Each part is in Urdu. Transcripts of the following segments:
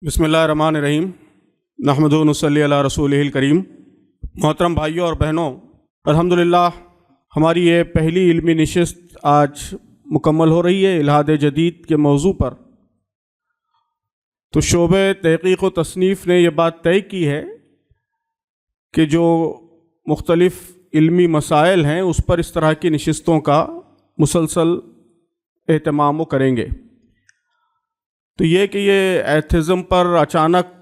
بسم اللہ الرحمن الرحیم نحمدہ و نصلی علی رسولہ الکریم۔ محترم بھائیوں اور بہنوں، الحمدللہ ہماری یہ پہلی علمی نشست آج مکمل ہو رہی ہے الحاد جدید کے موضوع پر۔ تو شعبہ تحقیق و تصنیف نے یہ بات طے کی ہے کہ جو مختلف علمی مسائل ہیں اس پر اس طرح کی نشستوں کا مسلسل اہتمام وہ کریں گے۔ تو یہ کہ یہ ایتھزم پر اچانک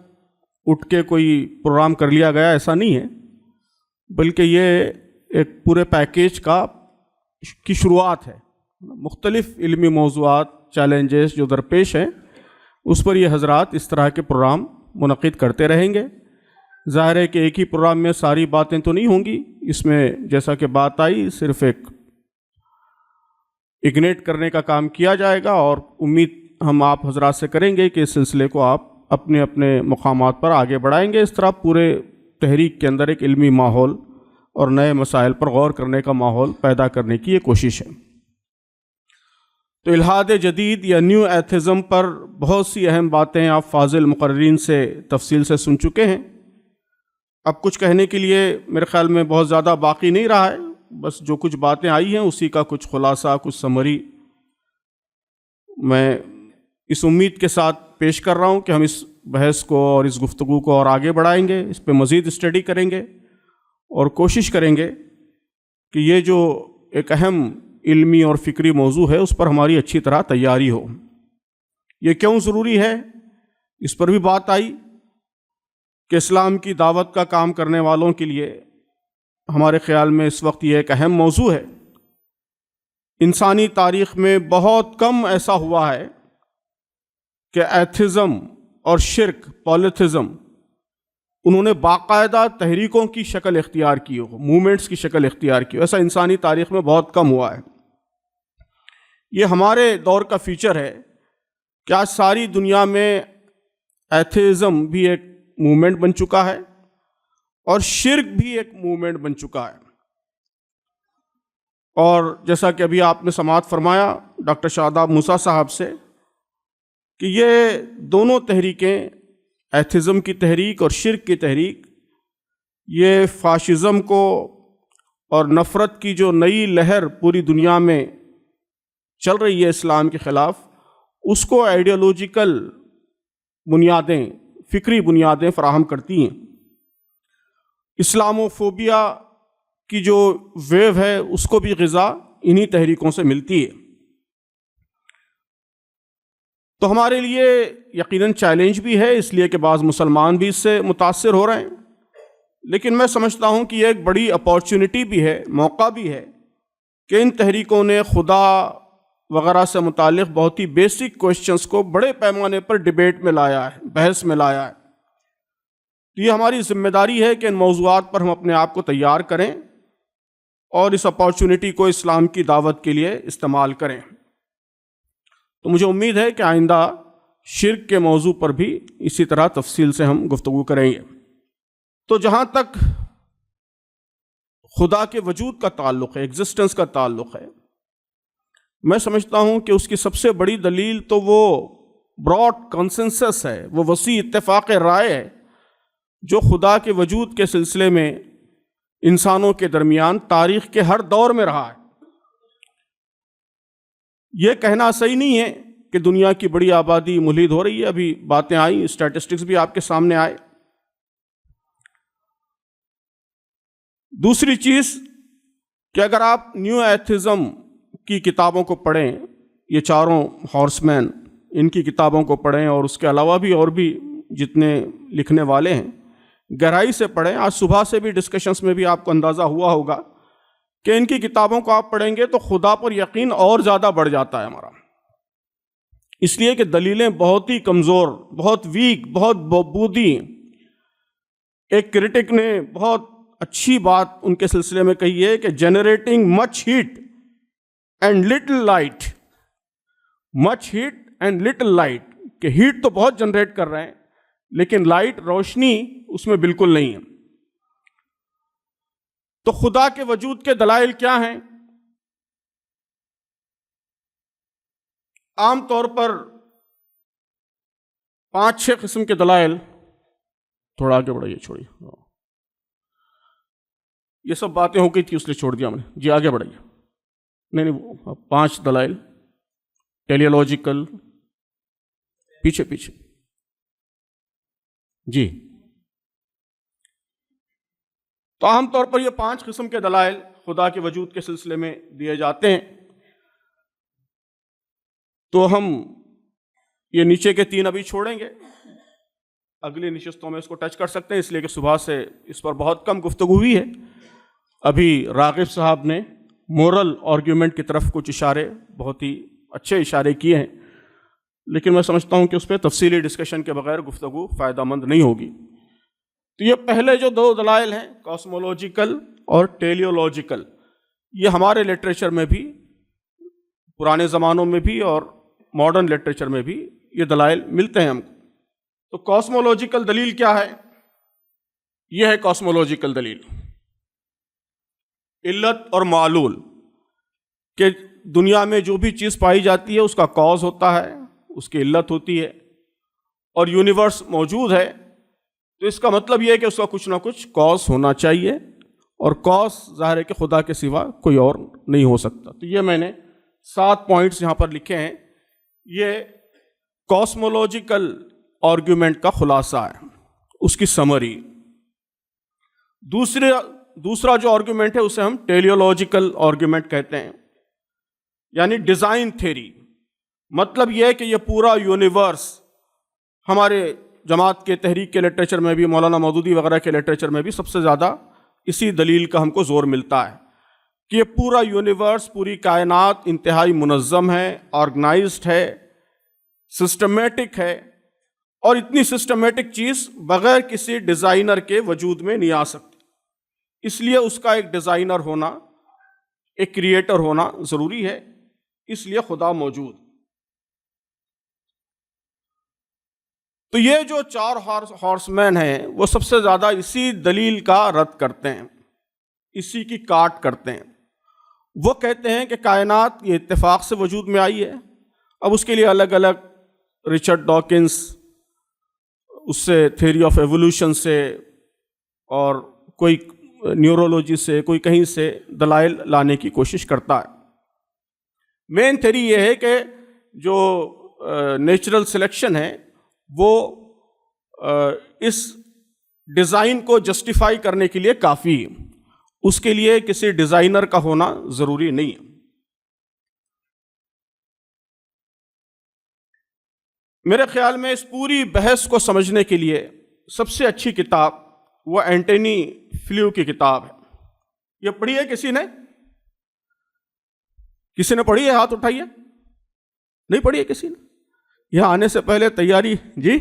اٹھ کے کوئی پروگرام کر لیا گیا ایسا نہیں ہے، بلکہ یہ ایک پورے پیکیج کی شروعات ہے۔ مختلف علمی موضوعات، چیلنجز جو درپیش ہیں اس پر یہ حضرات اس طرح کے پروگرام منعقد کرتے رہیں گے۔ ظاہر ہے کہ ایک ہی پروگرام میں ساری باتیں تو نہیں ہوں گی، اس میں جیسا کہ بات آئی صرف ایک اگنیٹ کرنے کا کام کیا جائے گا، اور امید ہم آپ حضرات سے کریں گے کہ اس سلسلے کو آپ اپنے اپنے مقامات پر آگے بڑھائیں گے۔ اس طرح پورے تحریک کے اندر ایک علمی ماحول اور نئے مسائل پر غور کرنے کا ماحول پیدا کرنے کی یہ کوشش ہے۔ تو الحاد جدید یا نیو ایتھزم پر بہت سی اہم باتیں آپ فاضل مقررین سے تفصیل سے سن چکے ہیں۔ اب کچھ کہنے کے لیے میرے خیال میں بہت زیادہ باقی نہیں رہا ہے، بس جو کچھ باتیں آئی ہیں اسی کا کچھ خلاصہ، کچھ سمری میں اس امید کے ساتھ پیش کر رہا ہوں کہ ہم اس بحث کو اور اس گفتگو کو اور آگے بڑھائیں گے، اس پہ مزید اسٹڈی کریں گے اور کوشش کریں گے کہ یہ جو ایک اہم علمی اور فکری موضوع ہے اس پر ہماری اچھی طرح تیاری ہو۔ یہ کیوں ضروری ہے اس پر بھی بات آئی کہ اسلام کی دعوت کا کام کرنے والوں کے لیے ہمارے خیال میں اس وقت یہ ایک اہم موضوع ہے۔ انسانی تاریخ میں بہت کم ایسا ہوا ہے کہ ایتھزم اور شرک، پولیتھزم، انہوں نے باقاعدہ تحریکوں کی شکل اختیار کی ہو، موومنٹس کی شکل اختیار کی ہو۔ ایسا انسانی تاریخ میں بہت کم ہوا ہے۔ یہ ہمارے دور کا فیچر ہے کہ آج ساری دنیا میں ایتھزم بھی ایک موومنٹ بن چکا ہے اور شرک بھی ایک موومنٹ بن چکا ہے۔ اور جیسا کہ ابھی آپ نے سماعت فرمایا ڈاکٹر شاداب موسیٰ صاحب سے کہ یہ دونوں تحریکیں، ایتھزم کی تحریک اور شرک کی تحریک، یہ فاشزم کو اور نفرت کی جو نئی لہر پوری دنیا میں چل رہی ہے اسلام کے خلاف، اس کو آئیڈیالوجیکل بنیادیں، فکری بنیادیں فراہم کرتی ہیں۔ اسلاموفوبیا کی جو ویو ہے اس کو بھی غذا انہی تحریکوں سے ملتی ہے۔ تو ہمارے لیے یقیناً چیلنج بھی ہے، اس لیے کہ بعض مسلمان بھی اس سے متاثر ہو رہے ہیں، لیکن میں سمجھتا ہوں کہ یہ ایک بڑی اپارچونٹی بھی ہے، موقع بھی ہے کہ ان تحریکوں نے خدا وغیرہ سے متعلق بہت ہی بیسک کوشچنز کو بڑے پیمانے پر ڈیبیٹ میں لایا ہے، بحث میں لایا ہے۔ تو یہ ہماری ذمہ داری ہے کہ ان موضوعات پر ہم اپنے آپ کو تیار کریں اور اس اپارچونٹی کو اسلام کی دعوت کے لیے استعمال کریں۔ تو مجھے امید ہے کہ آئندہ شرک کے موضوع پر بھی اسی طرح تفصیل سے ہم گفتگو کریں گے۔ تو جہاں تک خدا کے وجود کا تعلق ہے، ایگزسٹنس کا تعلق ہے، میں سمجھتا ہوں کہ اس کی سب سے بڑی دلیل تو وہ براڈ کنسنسس ہے، وہ وسیع اتفاق رائے ہے جو خدا کے وجود کے سلسلے میں انسانوں کے درمیان تاریخ کے ہر دور میں رہا ہے۔ یہ کہنا صحیح نہیں ہے کہ دنیا کی بڑی آبادی ملحد ہو رہی ہے، ابھی باتیں آئیں، اسٹیٹسٹکس بھی آپ کے سامنے آئے۔ دوسری چیز کہ اگر آپ نیو ایتھزم کی کتابوں کو پڑھیں، یہ چاروں ہارس مین، ان کی کتابوں کو پڑھیں اور اس کے علاوہ بھی اور بھی جتنے لکھنے والے ہیں گہرائی سے پڑھیں۔ آج صبح سے بھی ڈسکشنز میں بھی آپ کو اندازہ ہوا ہوگا کہ ان کی کتابوں کو آپ پڑھیں گے تو خدا پر یقین اور زیادہ بڑھ جاتا ہے ہمارا، اس لیے کہ دلیلیں بہت ہی کمزور، بہت ویک، بہت بودی ہیں۔ ایک کرٹک نے بہت اچھی بات ان کے سلسلے میں کہی ہے کہ generating much heat and little light, much heat and little light, کہ ہیٹ تو بہت جنریٹ کر رہے ہیں لیکن لائٹ، روشنی اس میں بالکل نہیں ہے۔ تو خدا کے وجود کے دلائل کیا ہیں؟ عام طور پر 5-6 قسم کے دلائل، تھوڑا آگے بڑھائیے، چھوڑیے، یہ سب باتیں ہو گئی تھی اس لیے چھوڑ دیا ہم نے، جی آگے بڑھائیے، نہیں 5 دلائل ٹیلیولوجیکل، پیچھے جی۔ تو عام طور پر یہ 5 قسم کے دلائل خدا کے وجود کے سلسلے میں دیے جاتے ہیں۔ تو ہم یہ نیچے کے 3 ابھی چھوڑیں گے، اگلی نشستوں میں اس کو ٹچ کر سکتے ہیں، اس لیے کہ صبح سے اس پر بہت کم گفتگو ہوئی ہے۔ ابھی راغب صاحب نے مورل آرگیومنٹ کی طرف کچھ اشارے، بہت ہی اچھے اشارے کیے ہیں، لیکن میں سمجھتا ہوں کہ اس پہ تفصیلی ڈسکشن کے بغیر گفتگو فائدہ مند نہیں ہوگی۔ تو یہ پہلے جو 2 دلائل ہیں، کاسمولوجیکل اور ٹیلیولوجیکل، یہ ہمارے لٹریچر میں بھی، پرانے زمانوں میں بھی اور ماڈرن لٹریچر میں بھی یہ دلائل ملتے ہیں ہم کو۔ تو کاسمولوجیکل دلیل کیا ہے؟ یہ ہے کاسمولوجیکل دلیل، علت اور معلول، کہ دنیا میں جو بھی چیز پائی جاتی ہے اس کا کاز ہوتا ہے، اس کی علت ہوتی ہے، اور یونیورس موجود ہے تو اس کا مطلب یہ ہے کہ اس کا کچھ نہ کچھ کاز ہونا چاہیے، اور کاز ظاہر ہے کہ خدا کے سوا کوئی اور نہیں ہو سکتا۔ تو یہ میں نے 7 پوائنٹس یہاں پر لکھے ہیں، یہ کاسمولوجیکل آرگیومنٹ کا خلاصہ ہے، اس کی سمری۔ دوسرا جو آرگیومنٹ ہے اسے ہم ٹیلیولوجیکل آرگیومنٹ کہتے ہیں، یعنی ڈیزائن تھیری۔ مطلب یہ ہے کہ یہ پورا یونیورس، ہمارے جماعت کے تحریک کے لٹریچر میں بھی، مولانا مودودی وغیرہ کے لٹریچر میں بھی سب سے زیادہ اسی دلیل کا ہم کو زور ملتا ہے کہ یہ پورا یونیورس، پوری کائنات انتہائی منظم ہے، آرگنائزڈ ہے، سسٹمیٹک ہے، اور اتنی سسٹمیٹک چیز بغیر کسی ڈیزائنر کے وجود میں نہیں آ سکتی، اس لیے اس کا ایک ڈیزائنر ہونا، ایک کریٹر ہونا ضروری ہے، اس لیے خدا موجود۔ تو یہ جو 4 ہارس مین ہیں وہ سب سے زیادہ اسی دلیل کا رد کرتے ہیں، اسی کی کاٹ کرتے ہیں۔ وہ کہتے ہیں کہ کائنات یہ اتفاق سے وجود میں آئی ہے۔ اب اس کے لیے الگ الگ رچرڈ ڈاکنس اس سے تھیوری آف ایوولوشن سے، اور کوئی نیورولوجی سے، کوئی کہیں سے دلائل لانے کی کوشش کرتا ہے۔ مین تھیوری یہ ہے کہ جو نیچرل سلیکشن ہے وہ اس ڈیزائن کو جسٹیفائی کرنے کے لیے کافی ہے، اس کے لیے کسی ڈیزائنر کا ہونا ضروری نہیں ہے۔ میرے خیال میں اس پوری بحث کو سمجھنے کے لیے سب سے اچھی کتاب وہ اینٹونی فلیو کی کتاب ہے۔ یہ پڑھی ہے کسی نے پڑھی ہے؟ ہاتھ اٹھائیے۔ نہیں پڑھی ہے کسی نے؟ یہاں آنے سے پہلے تیاری؟ جی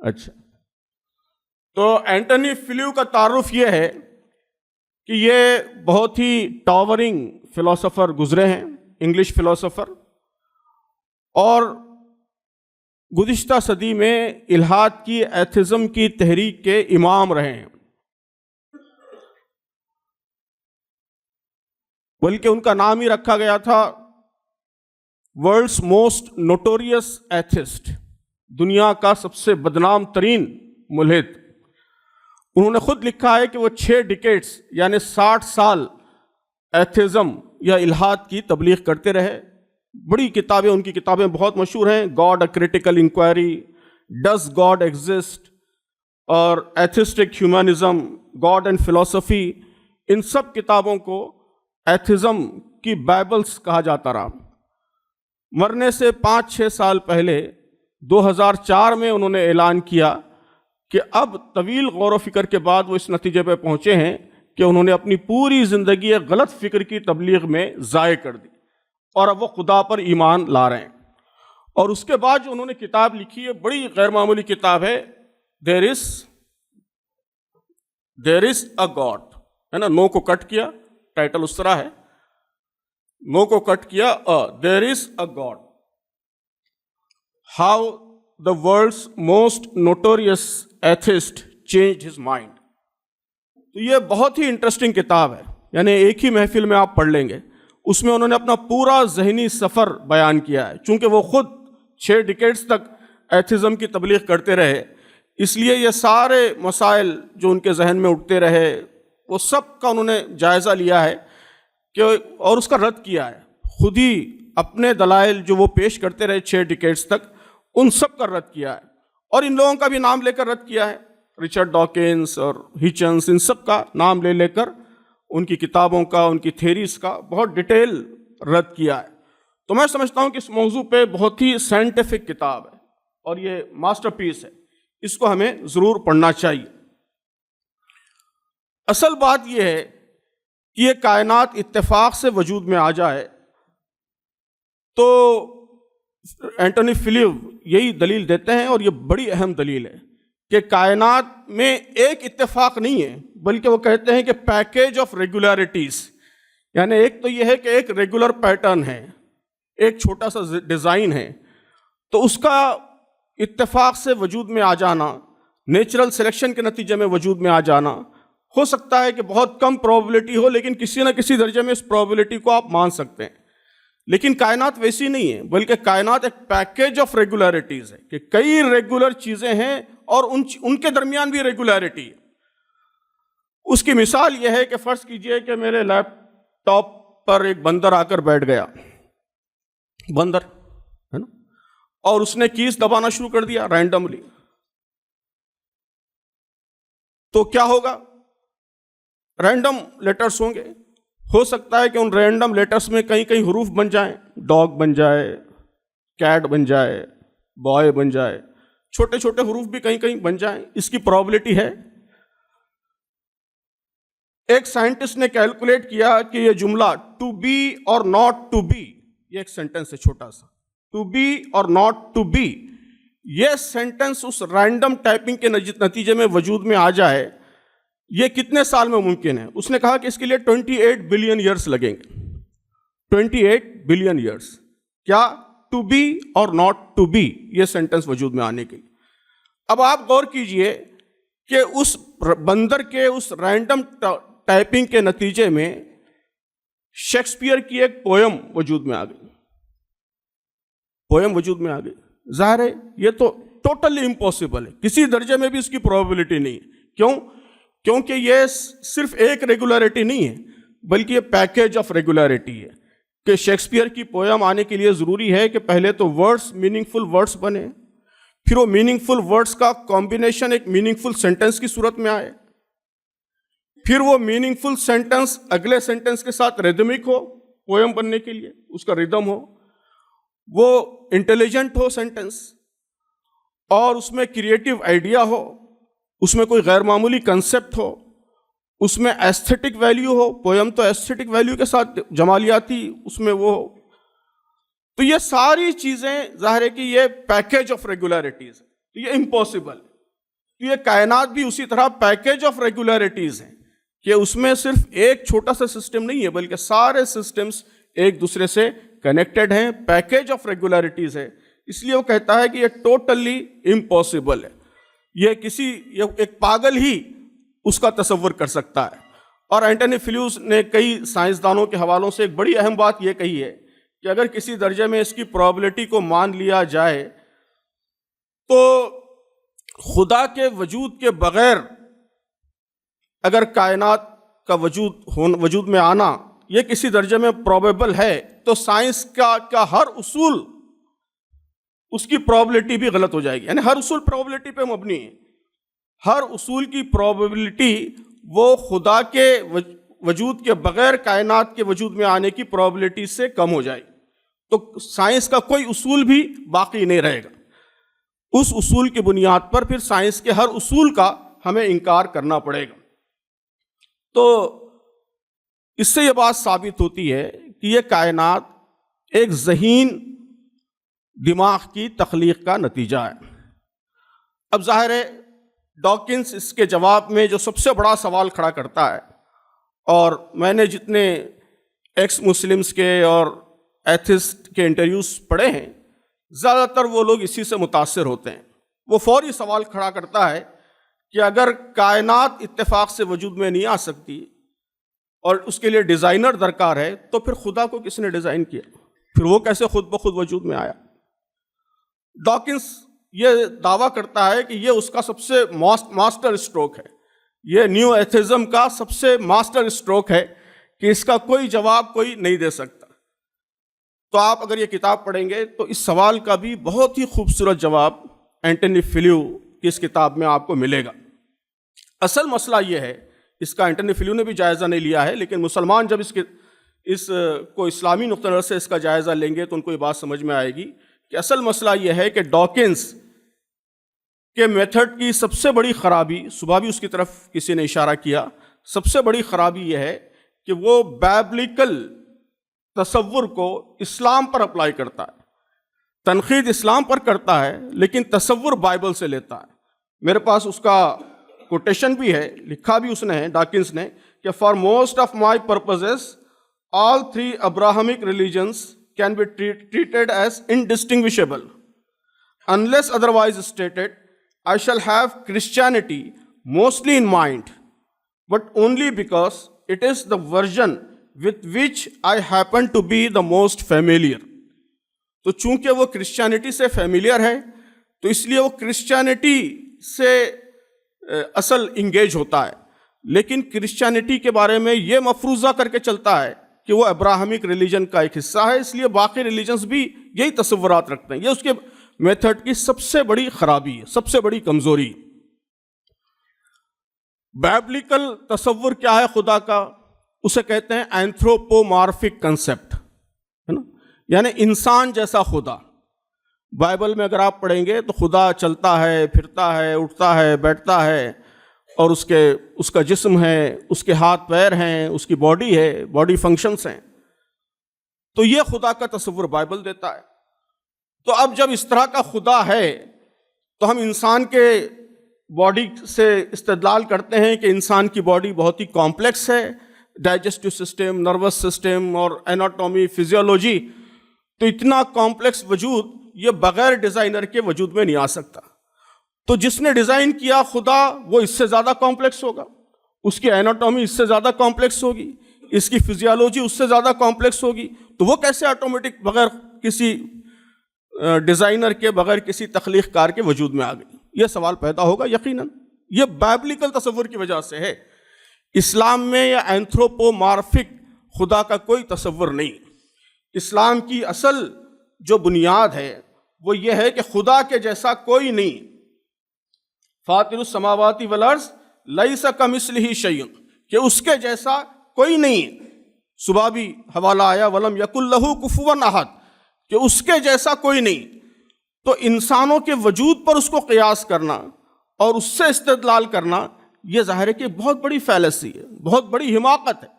اچھا۔ تو اینٹونی فلیو کا تعارف یہ ہے کہ یہ بہت ہی ٹاورنگ فلاسفر گزرے ہیں، انگلش فلاسفر، اور گزشتہ صدی میں الحاد کی، ایتھزم کی تحریک کے امام رہے ہیں، بلکہ ان کا نام ہی رکھا گیا تھا ورلڈس موسٹ نوٹوریس ایتھسٹ، دنیا کا سب سے بدنام ترین ملحد۔ انہوں نے خود لکھا ہے کہ وہ 6 ڈیکیڈز یعنی 60 سال ایتھزم یا الحاد کی تبلیغ کرتے رہے۔ بڑی کتابیں، ان کی کتابیں بہت مشہور ہیں، God a critical inquiry, does God exist, اور ایتھسٹک ہیومنزم، گاڈ اینڈ فلسفی۔ ان سب کتابوں کو ایتھزم کی بائبلز کہا جاتا رہا۔ مرنے سے 5-6 سال پہلے 2004 میں انہوں نے اعلان کیا کہ اب طویل غور و فکر کے بعد وہ اس نتیجے پہ پہنچے ہیں کہ انہوں نے اپنی پوری زندگی ایک غلط فکر کی تبلیغ میں ضائع کر دی، اور اب وہ خدا پر ایمان لا رہے ہیں۔ اور اس کے بعد جو انہوں نے کتاب لکھی ہے، بڑی غیر معمولی کتاب ہے، دیر از اے گاڈ، ہے نا، نو کو کٹ کیا، ٹائٹل اس طرح ہے، نو کو کٹ کیا، there is a God, how the world's most notorious atheist changed his mind. تو یہ بہت ہی انٹرسٹنگ کتاب ہے، یعنی ایک ہی محفل میں آپ پڑھ لیں گے۔ اس میں انہوں نے اپنا پورا ذہنی سفر بیان کیا ہے، چونکہ وہ خود 6 ڈیکیڈز تک ایتھزم کی تبلیغ کرتے رہے، اس لیے یہ سارے مسائل جو ان کے ذہن میں اٹھتے رہے وہ سب کا انہوں نے جائزہ لیا ہے کہ اور اس کا رد کیا ہے. خود ہی اپنے دلائل جو وہ پیش کرتے رہے 6 ڈیکیڈز تک، ان سب کا رد کیا ہے، اور ان لوگوں کا بھی نام لے کر رد کیا ہے. رچرڈ ڈاکنز اور ہچنس، ان سب کا نام لے لے کر ان کی کتابوں کا، ان کی تھیریز کا بہت ڈیٹیل رد کیا ہے. تو میں سمجھتا ہوں کہ اس موضوع پہ بہت ہی سائنٹیفک کتاب ہے اور یہ ماسٹر پیس ہے، اس کو ہمیں ضرور پڑھنا چاہیے. اصل بات یہ ہے کہ یہ کائنات اتفاق سے وجود میں آ جائے تو اینٹونی فلیو یہی دلیل دیتے ہیں، اور یہ بڑی اہم دلیل ہے کہ کائنات میں ایک اتفاق نہیں ہے، بلکہ وہ کہتے ہیں کہ پیکیج آف ریگولیرٹیز. یعنی ایک تو یہ ہے کہ ایک ریگولر پیٹرن ہے، ایک چھوٹا سا ڈیزائن ہے، تو اس کا اتفاق سے وجود میں آ جانا، نیچرل سلیکشن کے نتیجے میں وجود میں آ جانا، ہو سکتا ہے کہ بہت کم پروبیبلٹی ہو، لیکن کسی نہ کسی درجے میں اس پروبیبلٹی کو آپ مان سکتے ہیں. لیکن کائنات ویسی نہیں ہے، بلکہ کائنات ایک پیکیج آف ریگولیرٹیز ہے کہ کئی ریگولر چیزیں ہیں اور ان کے درمیان بھی ریگولیرٹی ہے. اس کی مثال یہ ہے کہ فرض کیجئے کہ میرے لیپ ٹاپ پر ایک بندر آ کر بیٹھ گیا، بندر ہے نا، اور اس نے کیز دبانا شروع کر دیا رینڈملی. تو کیا ہوگا؟ رینڈم لیٹرز ہوں گے. ہو سکتا ہے کہ ان رینڈم لیٹرز میں کئی کئی حروف بن جائیں، ڈاگ بن جائے، کیٹ بن جائے، بوائے بن جائے، چھوٹے چھوٹے حروف بھی کہیں کہیں بن جائیں. اس کی پرابلٹی ہے. ایک سائنٹسٹ نے کیلکولیٹ کیا کہ یہ جملہ ٹو بی اور ناٹ ٹو بی، یہ ایک سینٹنس ہے چھوٹا سا، ٹو بی اور ناٹ ٹو بی، یہ سینٹنس اس رینڈم ٹائپنگ کے نتیجے میں وجود میں آ جائے، یہ کتنے سال میں ممکن ہے؟ اس نے کہا کہ اس کے لیے 28 بلین ایئرس لگیں گے. 28 بلین ایئرس. کیا؟ ٹو بی اور ناٹ ٹو بی، یہ سینٹنس وجود میں آنے کے لیے. اب آپ غور کیجئے کہ اس بندر کے اس رینڈم ٹائپنگ کے نتیجے میں شیکسپیئر کی ایک پویم وجود میں آ گئی. پویم وجود میں آ گئی. ظاہر ہے یہ تو ٹوٹلی امپاسبل ہے، کسی درجے میں بھی اس کی پروبیبلٹی نہیں ہے. کیوں؟ کیونکہ یہ صرف ایک ریگولیرٹی نہیں ہے، بلکہ یہ پیکیج آف ریگولیرٹی ہے کہ شیکسپیئر کی پویم آنے کے لیے ضروری ہے کہ پہلے تو ورڈز میننگ فل ورڈز بنے، پھر وہ میننگ فل ورڈز کا کمبینیشن ایک میننگ فل سینٹنس کی صورت میں آئے، پھر وہ میننگ فل سینٹنس اگلے سینٹنس کے ساتھ ریدمک ہو پویم بننے کے لیے، اس کا ریدم ہو، وہ انٹیلیجنٹ ہو سینٹنس، اور اس میں کریٹیو آئیڈیا ہو، اس میں کوئی غیر معمولی کنسپٹ ہو، اس میں ایستھیٹک ویلیو ہو. پویم تو ایستھیٹک ویلیو کے ساتھ جمالیاتی اس میں وہ ہو. تو یہ ساری چیزیں ظاہر ہے کہ یہ پیکیج آف ریگولیرٹیز ہے، تو یہ امپاسبل ہے. تو یہ کائنات بھی اسی طرح پیکیج آف ریگولیرٹیز ہیں کہ اس میں صرف ایک چھوٹا سا سسٹم نہیں ہے، بلکہ سارے سسٹمز ایک دوسرے سے کنیکٹڈ ہیں، پیکیج آف ریگولیرٹیز ہے. اس لیے وہ کہتا ہے کہ یہ ٹوٹلی امپاسبل ہے. یہ ایک پاگل ہی اس کا تصور کر سکتا ہے. اور اینٹونی فلیوز نے کئی سائنسدانوں کے حوالوں سے ایک بڑی اہم بات یہ کہی ہے کہ اگر کسی درجے میں اس کی پرابلٹی کو مان لیا جائے تو خدا کے وجود کے بغیر اگر کائنات کا وجود میں آنا یہ کسی درجے میں پروبیبل ہے تو سائنس کا ہر اصول اس کی پرابلٹی بھی غلط ہو جائے گی. یعنی ہر اصول پرابلٹی پہ مبنی ہے. ہر اصول کی پرابلٹی وہ خدا کے وجود کے بغیر کائنات کے وجود میں آنے کی پرابلٹی سے کم ہو جائے. تو سائنس کا کوئی اصول بھی باقی نہیں رہے گا. اس اصول کی بنیاد پر پھر سائنس کے ہر اصول کا ہمیں انکار کرنا پڑے گا. تو اس سے یہ بات ثابت ہوتی ہے کہ یہ کائنات ایک ذہین دماغ کی تخلیق کا نتیجہ ہے. اب ظاہر ہے ڈاکنز اس کے جواب میں جو سب سے بڑا سوال کھڑا کرتا ہے، اور میں نے جتنے ایکس مسلمز کے اور ایتھسٹ کے انٹرویوز پڑھے ہیں زیادہ تر وہ لوگ اسی سے متاثر ہوتے ہیں. وہ فوری سوال کھڑا کرتا ہے کہ اگر کائنات اتفاق سے وجود میں نہیں آ سکتی اور اس کے لیے ڈیزائنر درکار ہے تو پھر خدا کو کس نے ڈیزائن کیا؟ پھر وہ کیسے خود بخود وجود میں آیا؟ ڈاکنز یہ دعویٰ کرتا ہے کہ یہ اس کا سب سے ماسٹر اسٹروک ہے، یہ نیو ایتھزم کا سب سے ماسٹر اسٹروک ہے کہ اس کا کوئی جواب کوئی نہیں دے سکتا۔ تو آپ اگر یہ کتاب پڑھیں گے تو اس سوال کا بھی بہت ہی خوبصورت جواب اینٹونی فلیو کی اس کتاب میں آپ کو ملے گا۔ اصل مسئلہ یہ ہے، اس کا اینٹونی فلیو نے بھی جائزہ نہیں لیا ہے، لیکن مسلمان جب اس کو اسلامی نقطہ نظر سے اس کا جائزہ لیں گے تو ان کو یہ بات سمجھ میں آئے گی کہ اصل مسئلہ یہ ہے کہ ڈاکنز کے میتھڈ کی سب سے بڑی خرابی، صبح بھی اس کی طرف کسی نے اشارہ کیا، سب سے بڑی خرابی یہ ہے کہ وہ بائبلیکل تصور کو اسلام پر اپلائی کرتا ہے، تنقید اسلام پر کرتا ہے لیکن تصور بائبل سے لیتا ہے۔ میرے پاس اس کا کوٹیشن بھی ہے، لکھا بھی اس نے ہے، ڈاکنز نے، کہ for most of my purposes all three Abrahamic religions can be treated as indistinguishable unless otherwise stated. I shall have Christianity mostly in mind, but only because it is the version with which I happen to be the most familiar. تو چونکہ وہ کرسچینٹی سے فیملیئر ہے تو اس لیے وہ کرسچینٹی سے اصل انگیج ہوتا ہے، لیکن کرسچینٹی کے بارے میں یہ مفروضہ کر کے چلتا ہے کہ وہ ابراہمک ریلیجن کا ایک حصہ ہے، اس لیے باقی ریلیجنز بھی یہی تصورات رکھتے ہیں۔ یہ اس کے میتھڈ کی سب سے بڑی خرابی ہے، سب سے بڑی کمزوری۔ بائبلیکل تصور کیا ہے خدا کا؟ اسے کہتے ہیں اینتھروپومارفک کنسیپٹ، ہے نا، یعنی انسان جیسا خدا۔ بائبل میں اگر آپ پڑھیں گے تو خدا چلتا ہے، پھرتا ہے، اٹھتا ہے، بیٹھتا ہے، اور اس کا جسم ہے، اس کے ہاتھ پیر ہیں، اس کی باڈی ہے، باڈی فنکشنز ہیں۔ تو یہ خدا کا تصور بائبل دیتا ہے۔ تو اب جب اس طرح کا خدا ہے تو ہم انسان کے باڈی سے استدلال کرتے ہیں کہ انسان کی باڈی بہت ہی کمپلیکس ہے، ڈائجسٹو سسٹم، نروس سسٹم اور ایناٹومی، فزیولوجی، تو اتنا کمپلیکس وجود یہ بغیر ڈیزائنر کے وجود میں نہیں آ سکتا۔ تو جس نے ڈیزائن کیا خدا وہ اس سے زیادہ کمپلیکس ہوگا، اس کی ایناٹومی اس سے زیادہ کمپلیکس ہوگی، اس کی فزیولوجی اس سے زیادہ کمپلیکس ہوگی، تو وہ کیسے آٹومیٹک بغیر کسی ڈیزائنر کے، بغیر کسی تخلیق کار کے وجود میں آ گئی؟ یہ سوال پیدا ہوگا یقیناً۔ یہ بائبلیکل تصور کی وجہ سے ہے۔ اسلام میں یا اینتھروپومارفک خدا کا کوئی تصور نہیں۔ اسلام کی اصل جو بنیاد ہے وہ یہ ہے کہ خدا کے جیسا کوئی نہیں۔ فاطر السماوات والارض لیس کمثلہ شیء، کہ اس کے جیسا کوئی نہیں۔ صبح بھی حوالہ آیا ولم یکن لہ کفوا احد، کہ اس کے جیسا کوئی نہیں۔ تو انسانوں کے وجود پر اس کو قیاس کرنا اور اس سے استدلال کرنا، یہ ظاہر ہے کہ بہت بڑی فیلسی ہے، بہت بڑی حماقت ہے۔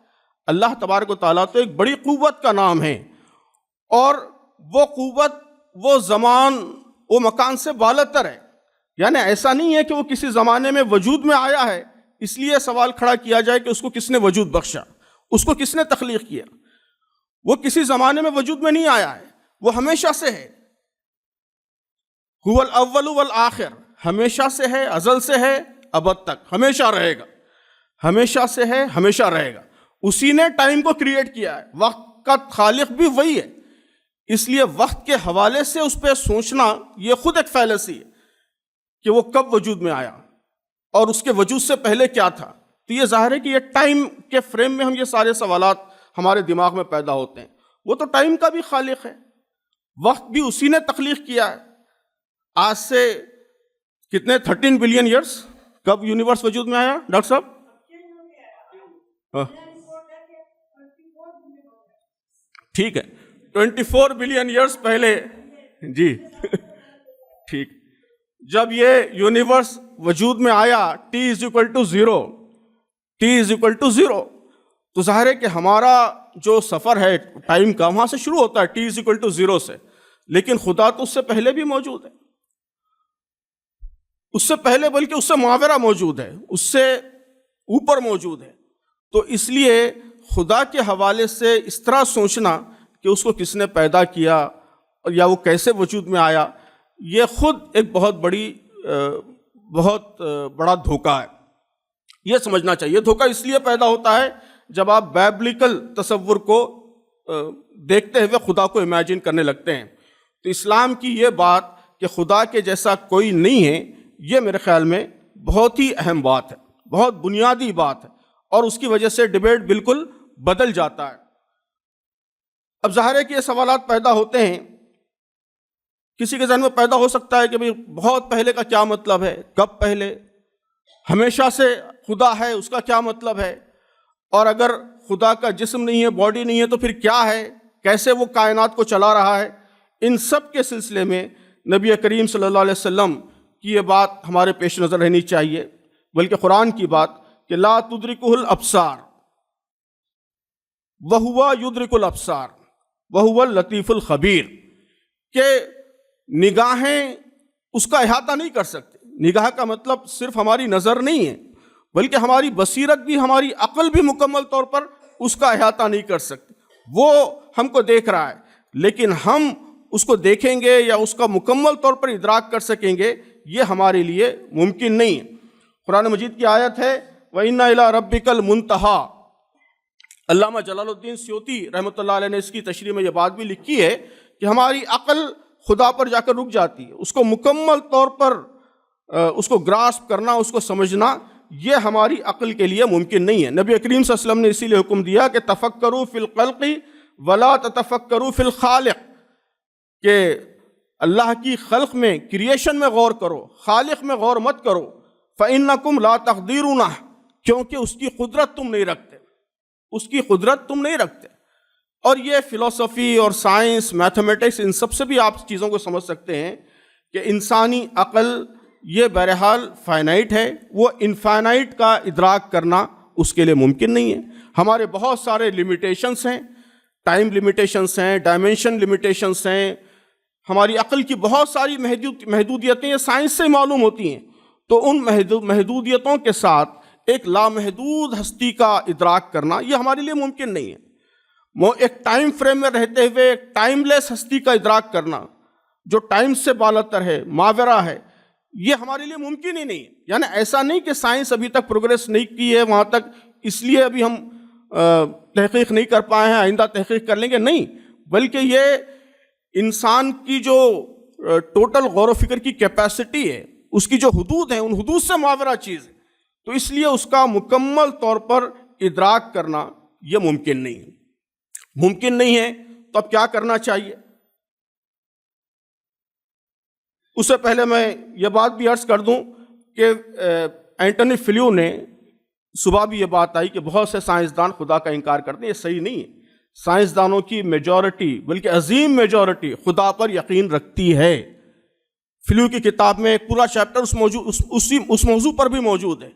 اللہ تبارک و تعالیٰ تو ایک بڑی قوت کا نام ہے، اور وہ قوت، وہ زمان، وہ مکان سے بالاتر ہے۔ یعنی ایسا نہیں ہے کہ وہ کسی زمانے میں وجود میں آیا ہے اس لیے سوال کھڑا کیا جائے کہ اس کو کس نے وجود بخشا، اس کو کس نے تخلیق کیا۔ وہ کسی زمانے میں وجود میں نہیں آیا ہے، وہ ہمیشہ سے ہے۔ هو الاول والآخر، ہمیشہ سے ہے، ازل سے ہے، ابد تک، ہمیشہ رہے گا، ہمیشہ سے ہے، ہمیشہ رہے گا۔ اسی نے ٹائم کو کریٹ کیا ہے، وقت کا خالق بھی وہی ہے، اس لیے وقت کے حوالے سے اس پہ سوچنا یہ خود ایک فیلسی ہے کہ وہ کب وجود میں آیا اور اس کے وجود سے پہلے کیا تھا۔ تو یہ ظاہر ہے کہ یہ ٹائم کے فریم میں ہم یہ سارے سوالات ہمارے دماغ میں پیدا ہوتے ہیں۔ وہ تو ٹائم کا بھی خالق ہے، وقت بھی اسی نے تخلیق کیا ہے۔ آج سے کتنے 13 بلین ایئرس کب یونیورس وجود میں آیا ڈاکٹر صاحب؟ ٹھیک ہے، 24 بلین ایئرس پہلے، جی ٹھیک۔ جب یہ یونیورس وجود میں آیا T=0، T=0، تو ظاہر ہے کہ ہمارا جو سفر ہے ٹائم کا وہاں سے شروع ہوتا ہے T=0 سے، لیکن خدا تو اس سے پہلے بھی موجود ہے، اس سے پہلے بلکہ اس سے ماورا موجود ہے، اس سے اوپر موجود ہے۔ تو اس لیے خدا کے حوالے سے اس طرح سوچنا کہ اس کو کس نے پیدا کیا یا وہ کیسے وجود میں آیا، یہ خود ایک بہت بڑا دھوکہ ہے۔ یہ سمجھنا چاہیے۔ دھوکہ اس لیے پیدا ہوتا ہے جب آپ بائبلیکل تصور کو دیکھتے ہوئے خدا کو امیجن کرنے لگتے ہیں۔ تو اسلام کی یہ بات کہ خدا کے جیسا کوئی نہیں ہے، یہ میرے خیال میں بہت ہی اہم بات ہے، بہت بنیادی بات ہے، اور اس کی وجہ سے ڈبیٹ بالکل بدل جاتا ہے۔ اب ظاہر ہے کہ یہ سوالات پیدا ہوتے ہیں، کسی کے ذہن میں پیدا ہو سکتا ہے کہ بھئی بہت پہلے کا کیا مطلب ہے، کب پہلے، ہمیشہ سے خدا ہے اس کا کیا مطلب ہے، اور اگر خدا کا جسم نہیں ہے، باڈی نہیں ہے، تو پھر کیا ہے، کیسے وہ کائنات کو چلا رہا ہے۔ ان سب کے سلسلے میں نبی کریم صلی اللہ علیہ وسلم کی یہ بات ہمارے پیش نظر رہنی چاہیے، بلکہ قرآن کی بات کہ لا تدرکہ الابصار وہو یدرک الابصار وہو اللطیف الخبیر، کہ نگاہیں اس کا احاطہ نہیں کر سکتے۔ نگاہ کا مطلب صرف ہماری نظر نہیں ہے، بلکہ ہماری بصیرت بھی، ہماری عقل بھی مکمل طور پر اس کا احاطہ نہیں کر سکتی۔ وہ ہم کو دیکھ رہا ہے، لیکن ہم اس کو دیکھیں گے یا اس کا مکمل طور پر ادراک کر سکیں گے، یہ ہمارے لیے ممکن نہیں ہے۔ قرآن مجید کی آیت ہے وَإِنَّ إِلَىٰ رَبِّكَ الْمُنْتَهَىٰ۔ علامہ جلال الدین سیوطی رحمۃ اللہ علیہ نے اس کی تشریح میں یہ بات بھی لکھی ہے کہ ہماری عقل خدا پر جا کر رک جاتی ہے، اس کو مکمل طور پر اس کو گراسپ کرنا، اس کو سمجھنا، یہ ہماری عقل کے لیے ممکن نہیں ہے۔ نبی کریم صلی اللہ علیہ وسلم نے اسی لیے حکم دیا کہ تفکروا فی الخلق ولا تتفکروا فی الخالق، کہ اللہ کی خلق میں، کریشن میں غور کرو، خالق میں غور مت کرو۔ فإنکم لا تقدرون، کیونکہ اس کی قدرت تم نہیں رکھتے، اس کی قدرت تم نہیں رکھتے۔ اور یہ فلسفی اور سائنس، میتھمیٹکس، ان سب سے بھی آپ چیزوں کو سمجھ سکتے ہیں کہ انسانی عقل یہ بہرحال فائنائٹ ہے، وہ انفائنائٹ کا ادراک کرنا اس کے لیے ممکن نہیں ہے۔ ہمارے بہت سارے لمیٹیشنس ہیں، ٹائم لمیٹیشنس ہیں، ڈائمینشن لمیٹیشنس ہیں، ہماری عقل کی بہت ساری محدودیتیں یہ سائنس سے معلوم ہوتی ہیں۔ تو ان محدودیتوں کے ساتھ ایک لامحدود ہستی کا ادراک کرنا یہ ہمارے لیے ممکن نہیں ہے۔ ایک ٹائم فریم میں رہتے ہوئے ایک ٹائم لیس ہستی کا ادراک کرنا جو ٹائم سے بالاتر ہے، ماورا ہے، یہ ہمارے لیے ممکن ہی نہیں ہے۔ یعنی ایسا نہیں کہ سائنس ابھی تک پروگریس نہیں کی ہے وہاں تک، اس لیے ابھی ہم تحقیق نہیں کر پائے ہیں، آئندہ تحقیق کر لیں گے، نہیں، بلکہ یہ انسان کی جو ٹوٹل غور و فکر کی کیپیسٹی ہے، اس کی جو حدود ہیں، ان حدود سے ماورا چیز ہے، تو اس لیے اس کا مکمل طور پر ادراک کرنا یہ ممکن نہیں ہے۔ ممکن نہیں ہے تو اب کیا کرنا چاہیے؟ اس سے پہلے میں یہ بات بھی عرض کر دوں کہ اینٹونی فلیو نے صبح بھی یہ بات آئی کہ بہت سے سائنسدان خدا کا انکار کرتے ہیں، یہ صحیح نہیں ہے۔ سائنسدانوں کی میجورٹی، بلکہ عظیم میجورٹی، خدا پر یقین رکھتی ہے۔ فلیو کی کتاب میں ایک پورا چیپٹر اس موضوع پر بھی موجود ہے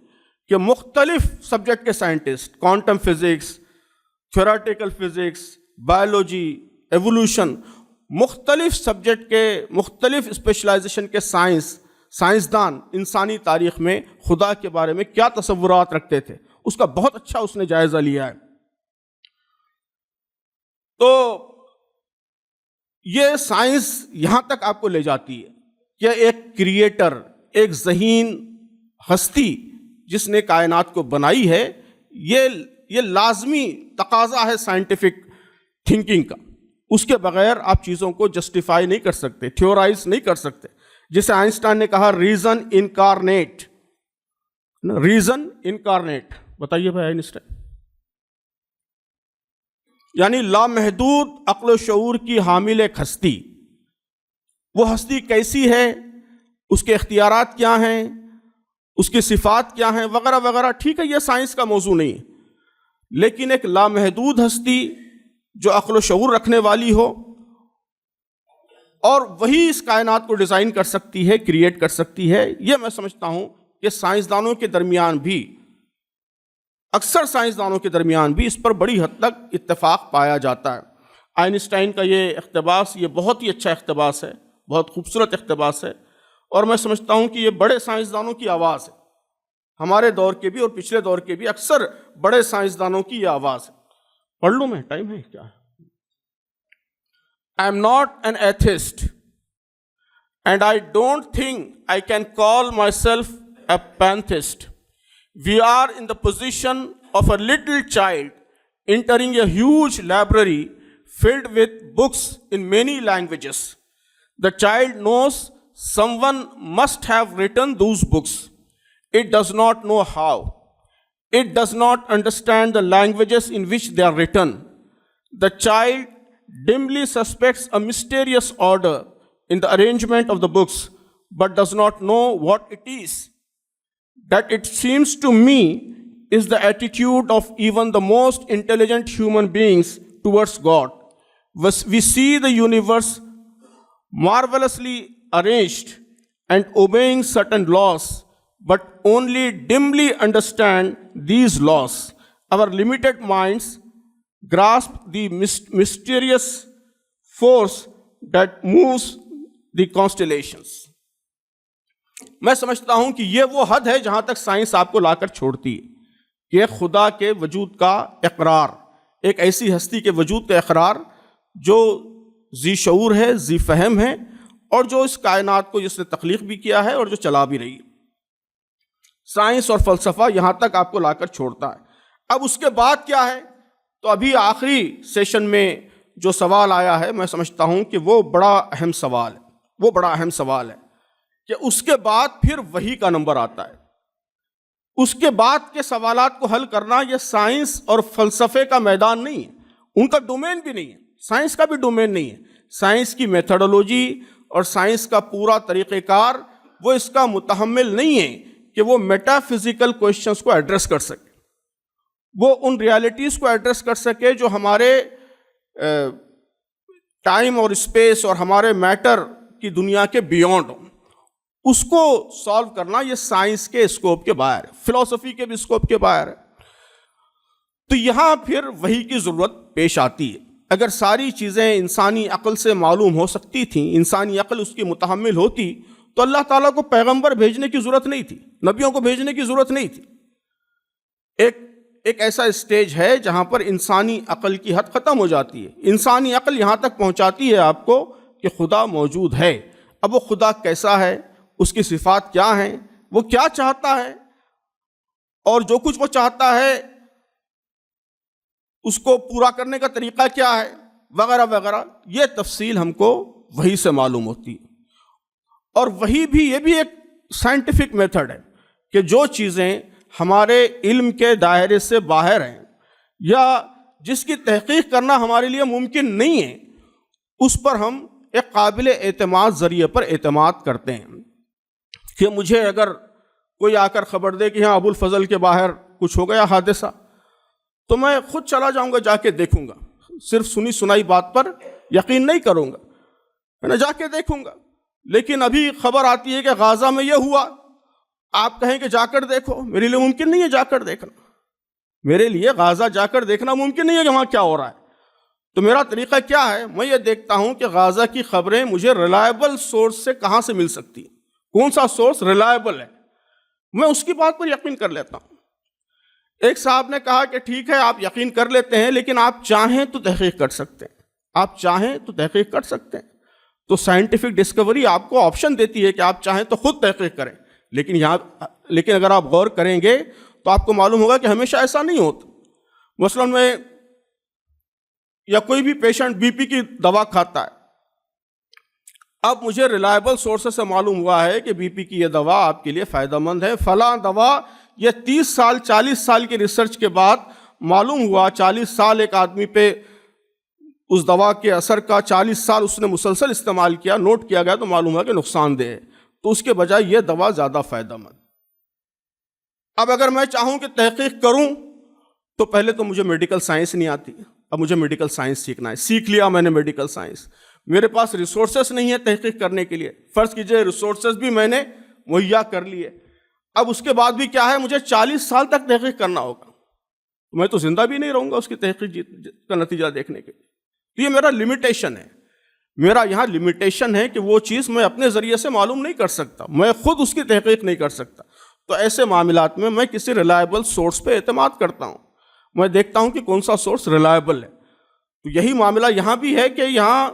کہ مختلف سبجیکٹ کے scientist, quantum physics, theoretical physics, biology, evolution, مختلف سبجیکٹ کے، مختلف اسپیشلائزیشن کے سائنسدان انسانی تاریخ میں خدا کے بارے میں کیا تصورات رکھتے تھے، اس کا بہت اچھا اس نے جائزہ لیا ہے۔ تو یہ سائنس یہاں تک آپ کو لے جاتی ہے کہ ایک کریٹر، ایک ذہین ہستی جس نے کائنات کو بنائی ہے، یہ لازمی تقاضا ہے سائنٹیفک تھنکنگ کا۔ اس کے بغیر آپ چیزوں کو جسٹیفائی نہیں کر سکتے، تھیورائز نہیں کر سکتے۔ جسے آئنسٹائن نے کہا ریزن انکارنیٹ، ریزن انکارنیٹ، بتائیے بھائی آئنسٹائن، یعنی لامحدود عقل و شعور کی حامل ایک ہستی۔ وہ ہستی کیسی ہے، اس کے اختیارات کیا ہیں، اس کی صفات کیا ہیں، وغیرہ وغیرہ، ٹھیک ہے، یہ سائنس کا موضوع نہیں ہے، لیکن ایک لامحدود ہستی جو عقل و شعور رکھنے والی ہو اور وہی اس کائنات کو ڈیزائن کر سکتی ہے، کریٹ کر سکتی ہے، یہ میں سمجھتا ہوں کہ سائنسدانوں کے درمیان بھی، اکثر سائنسدانوں کے درمیان بھی اس پر بڑی حد تک اتفاق پایا جاتا ہے۔ آئنسٹائن کا یہ اقتباس، یہ بہت ہی اچھا اقتباس ہے، بہت خوبصورت اقتباس ہے، اور میں سمجھتا ہوں کہ یہ بڑے سائنسدانوں کی آواز ہے، ہمارے دور کے بھی اور پچھلے دور کے بھی اکثر بڑے سائنسدانوں کی یہ آواز ہے۔ پڑھ لوں میں، ٹائم ہے کیا؟ I am not an atheist and I don't think I can call myself a pantheist. We are in the position of a little child entering a huge library filled with books in many languages. The child knows someone must have written those books. It does not know how. It does not understand the languages in which they are written. The child dimly suspects a mysterious order in the arrangement of the books, but does not know what it is. That, it seems to me, is the attitude of even the most intelligent human beings towards God. We see the universe marvelously arranged and obeying certain laws, but only dimly understand these laws. Our limited minds grasp the mysterious force that moves the constellations. میں سمجھتا ہوں کہ یہ وہ حد ہے جہاں تک سائنس آپ کو لا کر چھوڑتی ہے کہ خدا کے وجود کا اقرار، ایک ایسی ہستی کے وجود کا اقرار جو ذی شعور ہے، ذی فہم ہے، اور جو اس کائنات کو جس نے تخلیق بھی کیا ہے اور جو چلا بھی رہی ہے. سائنس اور فلسفہ یہاں تک آپ کو لا کر چھوڑتا ہے. اب اس کے بعد کیا ہے؟ تو ابھی آخری سیشن میں جو سوال آیا ہے، میں سمجھتا ہوں کہ وہ بڑا اہم سوال ہے کہ اس کے بعد پھر وحی کا نمبر آتا ہے. اس کے بعد کے سوالات کو حل کرنا یہ سائنس اور فلسفے کا میدان نہیں ہے، ان کا ڈومین بھی نہیں ہے، سائنس کا بھی ڈومین نہیں ہے. سائنس کی میتھڈولوجی اور سائنس کا پورا طریقہ کار وہ اس کا متحمل نہیں ہے کہ وہ میٹا فزیکل کویشچنس کو ایڈریس کر سکے، وہ ان ریالٹیز کو ایڈریس کر سکے جو ہمارے ٹائم اور اسپیس اور ہمارے میٹر کی دنیا کے بیونڈ ہوں. اس کو سالو کرنا یہ سائنس کے اسکوپ کے باہر ہے، فلسفی کے بھی اسکوپ کے باہر ہے. تو یہاں پھر وحی کی ضرورت پیش آتی ہے. اگر ساری چیزیں انسانی عقل سے معلوم ہو سکتی تھیں، انسانی عقل اس کی متحمل ہوتی، تو اللہ تعالیٰ کو پیغمبر بھیجنے کی ضرورت نہیں تھی، نبیوں کو بھیجنے کی ضرورت نہیں تھی. ایک ایسا اسٹیج ہے جہاں پر انسانی عقل کی حد ختم ہو جاتی ہے. انسانی عقل یہاں تک پہنچاتی ہے آپ کو کہ خدا موجود ہے. اب وہ خدا کیسا ہے، اس کی صفات کیا ہیں، وہ کیا چاہتا ہے، اور جو کچھ وہ چاہتا ہے اس کو پورا کرنے کا طریقہ کیا ہے، وغیرہ وغیرہ، یہ تفصیل ہم کو وحی سے معلوم ہوتی ہے. اور وحی بھی، یہ بھی ایک سائنٹیفک میتھڈ ہے کہ جو چیزیں ہمارے علم کے دائرے سے باہر ہیں یا جس کی تحقیق کرنا ہمارے لیے ممکن نہیں ہے، اس پر ہم ایک قابل اعتماد ذریعے پر اعتماد کرتے ہیں. کہ مجھے اگر کوئی آ کر خبر دے کہ ہاں ابو الفضل کے باہر کچھ ہو گیا حادثہ، تو میں خود چلا جاؤں گا، جا کے دیکھوں گا. صرف سنی سنائی بات پر یقین نہیں کروں گا، میں جا کے دیکھوں گا. لیکن ابھی خبر آتی ہے کہ غازہ میں یہ ہوا، آپ کہیں کہ جا کر دیکھو، میرے لیے ممکن نہیں ہے جا کر دیکھنا. میرے لیے غازہ جا کر دیکھنا ممکن نہیں ہے کہ وہاں کیا ہو رہا ہے. تو میرا طریقہ کیا ہے؟ میں یہ دیکھتا ہوں کہ غازہ کی خبریں مجھے ریلائبل سورس سے کہاں سے مل سکتی ہیں، کون سا سورس ریلائبل ہے، میں اس کی بات پر یقین کر لیتا ہوں. ایک صاحب نے کہا کہ ٹھیک ہے آپ یقین کر لیتے ہیں، لیکن آپ چاہیں تو تحقیق کر سکتے ہیں، آپ چاہیں تو تحقیق کر سکتے ہیں. تو سائنٹیفک ڈسکوری آپ کو آپشن دیتی ہے کہ آپ چاہیں تو خود تحقیق کریں، لیکن اگر آپ غور کریں گے تو آپ کو معلوم ہوگا کہ ہمیشہ ایسا نہیں ہوتا. مثلاً میں یا کوئی بھی پیشنٹ بی پی کی دوا کھاتا ہے، اب مجھے ریلائبل سورسز سے معلوم ہوا ہے کہ بی پی کی یہ دوا آپ کے لیے فائدہ مند ہے، فلاں دوا، یہ 30 سال 40 سال کی ریسرچ کے بعد معلوم ہوا، 40 سال ایک آدمی پہ اس دوا کے اثر کا 40 سال اس نے مسلسل استعمال کیا، نوٹ کیا گیا تو معلوم ہوا کہ نقصان دہ ہے، تو اس کے بجائے یہ دوا زیادہ فائدہ مند. اب اگر میں چاہوں کہ تحقیق کروں تو پہلے تو مجھے میڈیکل سائنس نہیں آتی، اب مجھے میڈیکل سائنس سیکھنا ہے. سیکھ لیا میں نے میڈیکل سائنس، میرے پاس ریسورسز نہیں ہے تحقیق کرنے کے لیے. فرض کیجئے ریسورسز بھی میں نے مہیا کر لیے، اب اس کے بعد بھی کیا ہے، مجھے 40 سال تک تحقیق کرنا ہوگا. میں تو زندہ بھی نہیں رہوں گا اس کی تحقیق کا نتیجہ دیکھنے کے لیے. تو یہ میرا لمیٹیشن ہے، میرا یہاں لمیٹیشن ہے کہ وہ چیز میں اپنے ذریعے سے معلوم نہیں کر سکتا، میں خود اس کی تحقیق نہیں کر سکتا. تو ایسے معاملات میں میں کسی ریلائبل سورس پہ اعتماد کرتا ہوں، میں دیکھتا ہوں کہ کون سا سورس ریلائبل ہے. تو یہی معاملہ یہاں بھی ہے کہ یہاں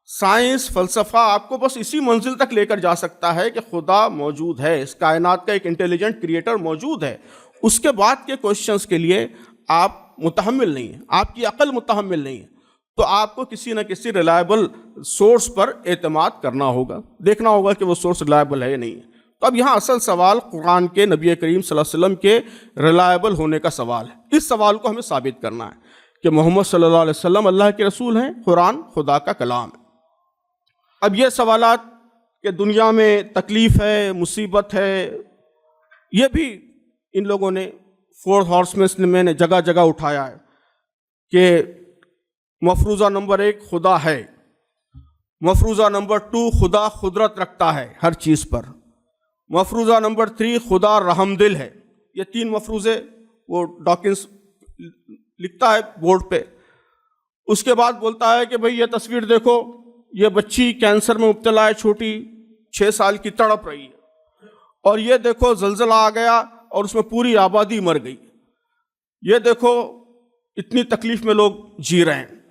سائنس، فلسفہ آپ کو بس اسی منزل تک لے کر جا سکتا ہے کہ خدا موجود ہے، اس کائنات کا ایک انٹیلیجنٹ کریٹر موجود ہے. اس کے بعد کے کوشچنس کے لیے آپ متحمل نہیں ہیں، آپ کی عقل متحمل نہیں ہے. تو آپ کو کسی نہ کسی ریلائبل سورس پر اعتماد کرنا ہوگا، دیکھنا ہوگا کہ وہ سورس ریلائبل ہے یا نہیں ہے۔ تو اب یہاں اصل سوال قرآن کے، نبی کریم صلی اللہ علیہ وسلم کے ریلائبل ہونے کا سوال ہے۔ اس سوال کو ہمیں ثابت کرنا ہے کہ محمد صلی اللہ علیہ وسلم اللہ کے رسول ہیں، قرآن خدا کا کلام ہے۔ اب یہ سوالات کہ دنیا میں تکلیف ہے، مصیبت ہے، یہ بھی ان لوگوں نے فورتھ ہارسمین میں نے جگہ جگہ اٹھایا ہے کہ مفروضہ نمبر 1 خدا ہے، مفروضہ نمبر 2 خدا قدرت رکھتا ہے ہر چیز پر، مفروضہ نمبر 3 خدا رحم دل ہے۔ یہ 3 مفروضے وہ ڈاکنس لکھتا ہے بورڈ پہ۔ اس کے بعد بولتا ہے کہ بھئی یہ تصویر دیکھو، یہ بچی کینسر میں مبتلا ہے، چھوٹی 6 سال کی، تڑپ رہی ہے، اور یہ دیکھو زلزلہ آ گیا اور اس میں پوری آبادی مر گئی، یہ دیکھو اتنی تکلیف میں لوگ جی رہے ہیں۔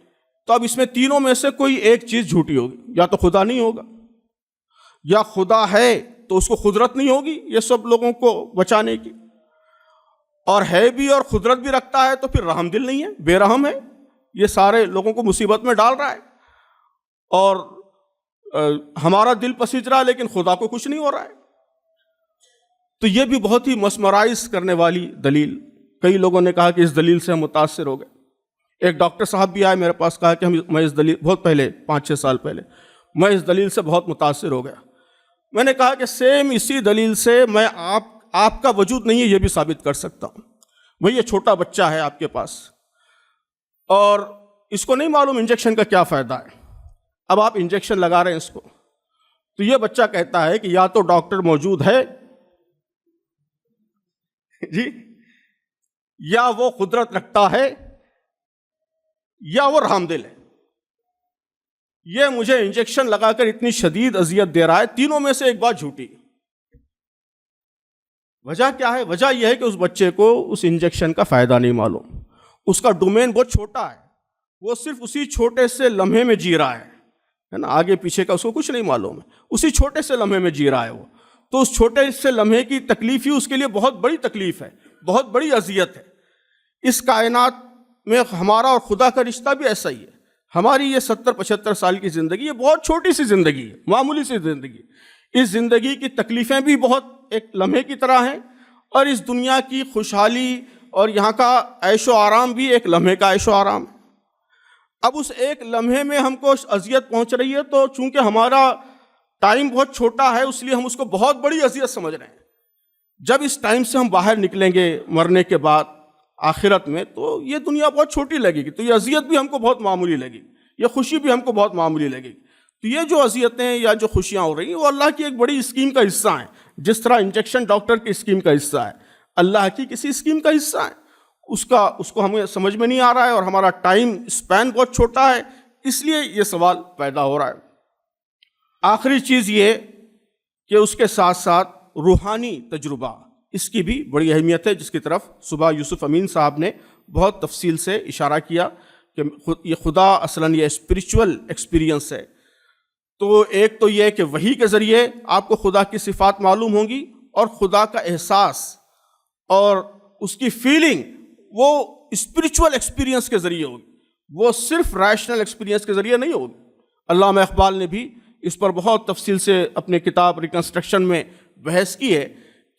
تو اب اس میں تینوں میں سے کوئی ایک چیز جھوٹی ہوگی، یا تو خدا نہیں ہوگا، یا خدا ہے تو اس کو قدرت نہیں ہوگی یہ سب لوگوں کو بچانے کی، اور ہے بھی اور قدرت بھی رکھتا ہے تو پھر رحم دل نہیں ہے، بے رحم ہے، یہ سارے لوگوں کو مصیبت میں ڈال رہا ہے، اور ہمارا دل پسیج رہا ہے لیکن خدا کو کچھ نہیں ہو رہا ہے۔ تو یہ بھی بہت ہی مسمرائز کرنے والی دلیل، کئی لوگوں نے کہا کہ اس دلیل سے ہم متاثر ہو گئے۔ ایک ڈاکٹر صاحب بھی آئے میرے پاس، کہا کہ میں اس دلیل، بہت پہلے 5-6 سال پہلے، میں اس دلیل سے بہت متاثر ہو گیا۔ میں نے کہا کہ سیم اسی دلیل سے میں آپ کا وجود نہیں ہے یہ بھی ثابت کر سکتا ہوں۔ بھئی یہ چھوٹا بچہ ہے آپ کے پاس اور اس کو نہیں معلوم انجیکشن کا کیا فائدہ ہے، اب آپ انجیکشن لگا رہے ہیں اس کو، تو یہ بچہ کہتا ہے کہ یا تو ڈاکٹر موجود ہے جی، یا وہ قدرت رکھتا ہے، یا وہ رحم دل ہے، یہ مجھے انجیکشن لگا کر اتنی شدید اذیت دے رہا ہے، تینوں میں سے ایک بات جھوٹی۔ وجہ کیا ہے؟ وجہ یہ ہے کہ اس بچے کو اس انجیکشن کا فائدہ نہیں معلوم، اس کا ڈومین بہت چھوٹا ہے، وہ صرف اسی چھوٹے سے لمحے میں جی رہا ہے نا، آگے پیچھے کا اس کو کچھ نہیں معلوم ہے، اسی چھوٹے سے لمحے میں جی رہا ہے وہ، تو اس چھوٹے سے لمحے کی تکلیف ہی اس کے لیے بہت بڑی تکلیف ہے، بہت بڑی اذیت ہے۔ اس کائنات میں ہمارا اور خدا کا رشتہ بھی ایسا ہی ہے، ہماری یہ 70-75 سال کی زندگی، یہ بہت چھوٹی سی زندگی ہے، معمولی سی زندگی، اس زندگی کی تکلیفیں بھی بہت ایک لمحے کی طرح ہیں، اور اس دنیا کی خوشحالی اور یہاں کا عیش و آرام بھی ایک لمحے کا عیش و آرام ہے۔ اب اس ایک لمحے میں ہم کو اذیت پہنچ رہی ہے، تو چونکہ ہمارا ٹائم بہت چھوٹا ہے اس لیے ہم اس کو بہت بڑی اذیت سمجھ رہے ہیں۔ جب اس ٹائم سے ہم باہر نکلیں گے مرنے کے بعد آخرت میں، تو یہ دنیا بہت چھوٹی لگے گی، تو یہ اذیت بھی ہم کو بہت معمولی لگے گی، یہ خوشی بھی ہم کو بہت معمولی لگے گی۔ تو یہ جو اذیتیں یا جو خوشیاں ہو رہی ہیں وہ اللہ کی ایک بڑی اسکیم کا حصہ ہیں، جس طرح انجیکشن ڈاکٹر کی اسکیم کا حصہ ہے، اللہ کی کسی اسکیم کا حصہ ہے، اس کو ہمیں سمجھ میں نہیں آ رہا ہے، اور ہمارا ٹائم اسپین بہت چھوٹا ہے، اس لیے یہ سوال پیدا ہو رہا ہے۔ آخری چیز یہ کہ اس کے ساتھ ساتھ روحانی تجربہ، اس کی بھی بڑی اہمیت ہے، جس کی طرف صبح یوسف امین صاحب نے بہت تفصیل سے اشارہ کیا کہ یہ خدا اصلاً یہ اسپریچول ایکسپیرینس ہے۔ تو ایک تو یہ کہ وحی کے ذریعے آپ کو خدا کی صفات معلوم ہوں گی، اور خدا کا احساس اور اس کی فیلنگ وہ اسپریچول ایکسپیرینس کے ذریعے ہوگی، وہ صرف ریشنل ایکسپیرینس کے ذریعے نہیں ہوگی۔ علامہ اقبال نے بھی اس پر بہت تفصیل سے اپنے کتاب ریکنسٹرکشن میں بحث کی ہے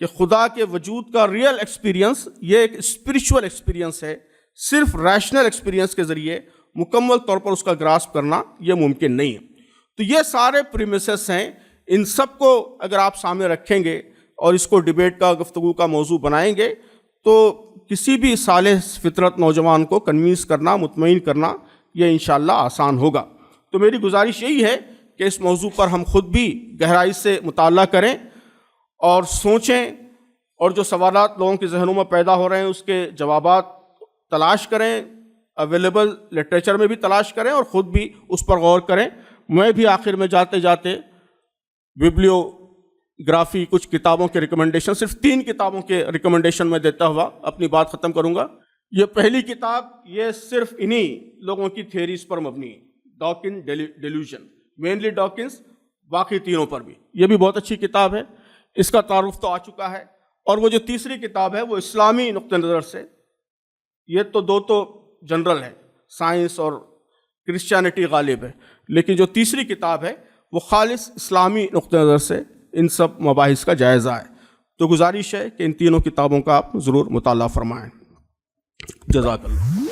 کہ خدا کے وجود کا ریئل ایکسپیرینس یہ ایک اسپریچول ایکسپیرینس ہے، صرف ریشنل ایکسپیرینس کے ذریعے مکمل طور پر اس کا گراسپ کرنا یہ ممکن نہیں ہے۔ تو یہ سارے پریمیسز ہیں، ان سب کو اگر آپ سامنے رکھیں گے اور اس کو ڈیبیٹ کا، گفتگو کا موضوع بنائیں گے، تو کسی بھی صالح فطرت نوجوان کو کنوینس کرنا، مطمئن کرنا یہ انشاءاللہ آسان ہوگا۔ تو میری گزارش یہی ہے کہ اس موضوع پر ہم خود بھی گہرائی سے مطالعہ کریں اور سوچیں، اور جو سوالات لوگوں کے ذہنوں میں پیدا ہو رہے ہیں اس کے جوابات تلاش کریں، اویلیبل لٹریچر میں بھی تلاش کریں، اور خود بھی اس پر غور کریں۔ میں بھی آخر میں جاتے جاتے ببلیوگرافی، کچھ کتابوں کے ریکمنڈیشن، صرف 3 کتابوں کے ریکمنڈیشن میں دیتا ہوا اپنی بات ختم کروں گا۔ یہ پہلی کتاب یہ صرف انہی لوگوں کی تھیریز پر مبنی ہے، ڈاکن ڈیلیوژن، مینلی ڈاکنز، باقی تینوں پر بھی، یہ بھی بہت اچھی کتاب ہے، اس کا تعارف تو آ چکا ہے۔ اور وہ جو تیسری کتاب ہے وہ اسلامی نقطہ نظر سے، یہ تو 2 تو جنرل ہے، سائنس اور کرسچینٹی غالب ہے، لیکن جو تیسری کتاب ہے وہ خالص اسلامی نقطہ نظر سے ان سب مباحث کا جائزہ ہے۔ تو گزارش ہے کہ ان تینوں کتابوں کا آپ ضرور مطالعہ فرمائیں۔ جزاک اللہ۔